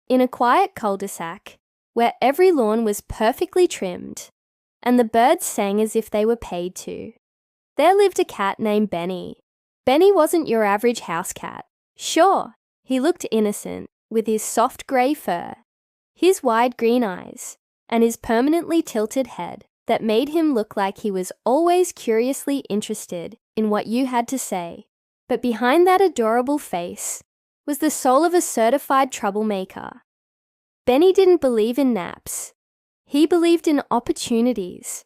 in a quiet cul-de-sac where every lawn was perfectly trimmed, and the birds sang as if they were paid to. There lived a cat named Benny. Benny wasn't your average house cat. Sure, he looked innocent with his soft grey fur, his wide green eyes, and his permanently tilted head that made him look like he was always curiously interested in what you had to say. But behind that adorable face was the soul of a certified troublemaker. Benny didn't believe in naps. He believed in opportunities.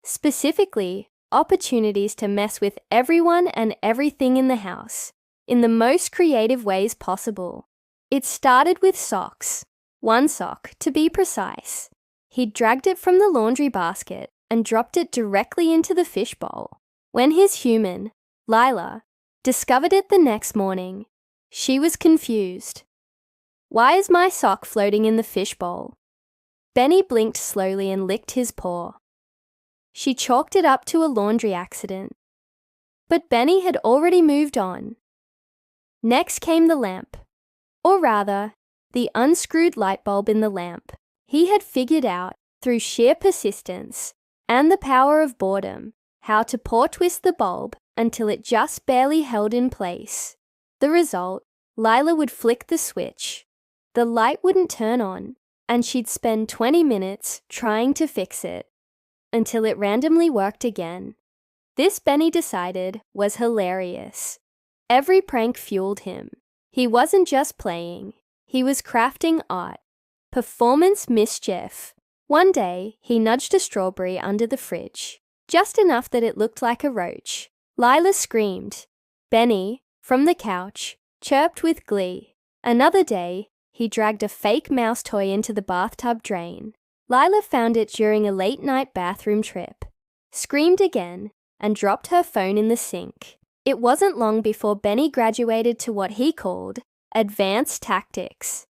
Specifically, opportunities to mess with everyone and everything in the house in the most creative ways possible. It started with socks. One sock, to be precise. He dragged it from the laundry basket and dropped it directly into the fishbowl. When his human, Lila, discovered it the next morning, she was confused. "Why is my sock floating in the fishbowl?" Benny blinked slowly and licked his paw. She chalked it up to a laundry accident. But Benny had already moved on. Next came the lamp, or rather, the unscrewed light bulb in the lamp. He had figured out, through sheer persistence and the power of boredom, how to paw twist the bulb until it just barely held in place. The result, Lila would flick the switch. The light wouldn't turn on, and she'd spend 20 minutes trying to fix it, until it randomly worked again. This, Benny decided, was hilarious. Every prank fueled him. He wasn't just playing, he was crafting art. Performance mischief. One day, he nudged a strawberry under the fridge, just enough that it looked like a roach. Lila screamed. Benny, from the couch, chirped with glee. Another day, he dragged a fake mouse toy into the bathtub drain. Lila found it during a late-night bathroom trip, screamed again, and dropped her phone in the sink. It wasn't long before Benny graduated to what he called advanced tactics.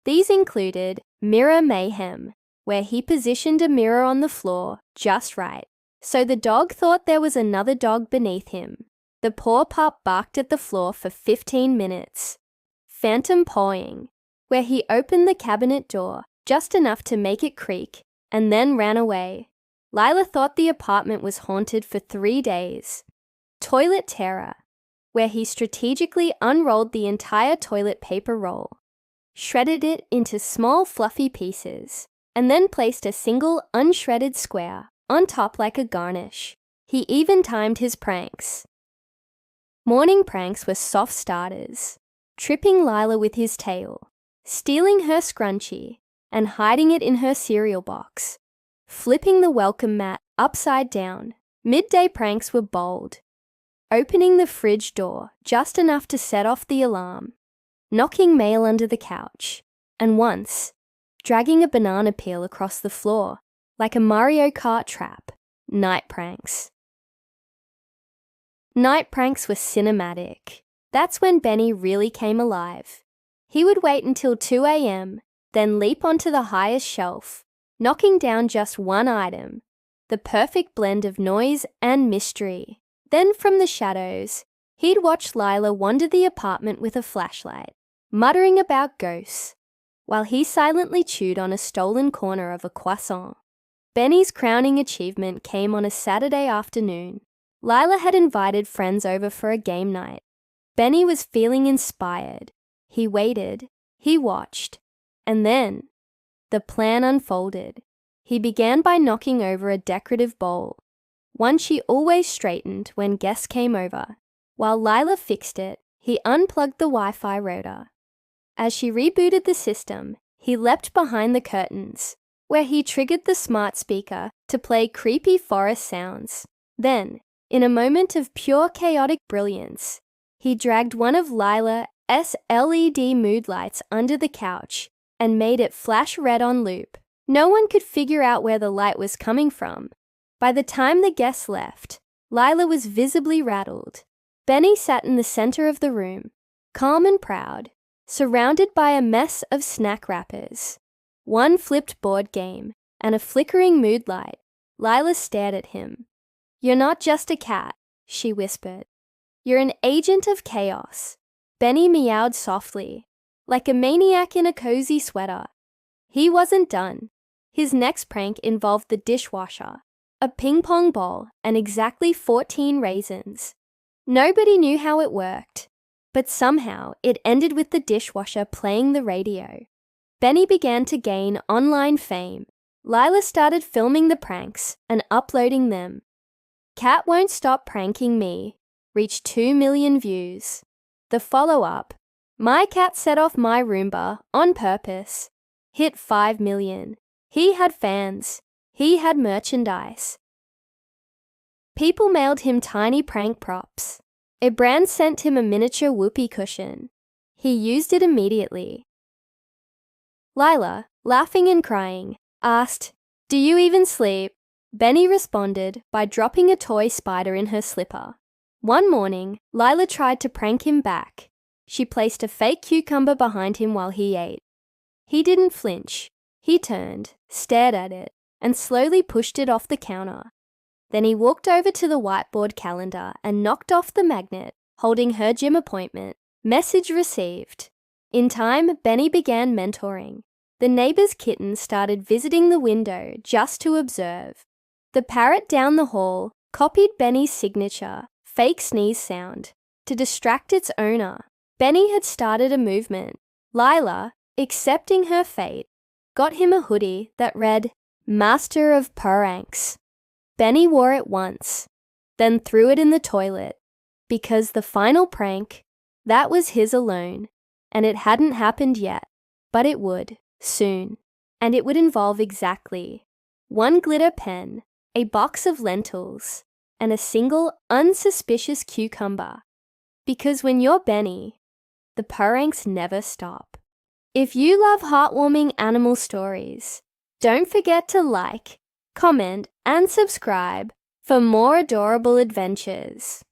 These included mirror mayhem, where he positioned a mirror on the floor just right, so the dog thought there was another dog beneath him. The poor pup barked at the floor for 15 minutes. Phantom pawing, where he opened the cabinet door just enough to make it creak and then ran away. Lila thought the apartment was haunted for 3 days. Toilet terror, where he strategically unrolled the entire toilet paper roll, shredded it into small fluffy pieces, and then placed a single unshredded square on top like a garnish. He even timed his pranks. Morning pranks were soft starters, tripping Lila with his tail, stealing her scrunchie, and hiding it in her cereal box, flipping the welcome mat upside down. Midday pranks were bold, opening the fridge door just enough to set off the alarm, knocking mail under the couch, and once, dragging a banana peel across the floor like a Mario Kart trap. Night pranks. Night pranks were cinematic. That's when Benny really came alive. He would wait until 2 a.m., then leap onto the highest shelf, knocking down just one item, the perfect blend of noise and mystery. Then from the shadows, he'd watch Lila wander the apartment with a flashlight, muttering about ghosts, while he silently chewed on a stolen corner of a croissant. Benny's crowning achievement came on a Saturday afternoon. Lila had invited friends over for a game night. Benny was feeling inspired. He waited, he watched, and then the plan unfolded. He began by knocking over a decorative bowl, one she always straightened when guests came over. While Lila fixed it, he unplugged the Wi-Fi router. As she rebooted the system, he leapt behind the curtains, where he triggered the smart speaker to play creepy forest sounds. Then, in a moment of pure chaotic brilliance, he dragged one of Lila's LED mood lights under the couch and made it flash red on loop. No one could figure out where the light was coming from. By the time the guests left, Lila was visibly rattled. Benny sat in the center of the room, calm and proud, surrounded by a mess of snack wrappers, one flipped board game, and a flickering mood light. Lila stared at him. "You're not just a cat," she whispered. "You're an agent of chaos." Benny meowed softly. like a maniac in a cozy sweater. He wasn't done. His next prank involved the dishwasher, a ping pong ball, and exactly 14 raisins. Nobody knew how it worked, but somehow it ended with the dishwasher playing the radio. Benny began to gain online fame. Lila started filming the pranks and uploading them. Cat Won't Stop Pranking Me reached 2 million views. The follow-up, My Cat Set Off My Roomba on Purpose, hit 5 million. He had fans. He had merchandise. People mailed him tiny prank props. A brand sent him a miniature whoopee cushion. He used it immediately. Lila, laughing and crying, asked, "Do you even sleep?" Benny responded by dropping a toy spider in her slipper. One morning, Lila tried to prank him back. She placed a fake cucumber behind him while he ate. He didn't flinch. He turned, stared at it, and slowly pushed it off the counter. Then he walked over to the whiteboard calendar and knocked off the magnet, holding her gym appointment. Message received. In time, Benny began mentoring. The neighbor's kitten started visiting the window just to observe. The parrot down the hall copied Benny's signature, fake sneeze sound, to distract its owner. Benny had started a movement. Lila, accepting her fate, got him a hoodie that read, "Master of Pranks." Benny wore it once, then threw it in the toilet, because the final prank, that was his alone, and it hadn't happened yet, but it would, soon, and it would involve exactly 1 glitter pen, a box of lentils, and a single unsuspicious cucumber. Because when you're Benny, the pranks never stop. If you love heartwarming animal stories, don't forget to like, comment, and subscribe for more adorable adventures.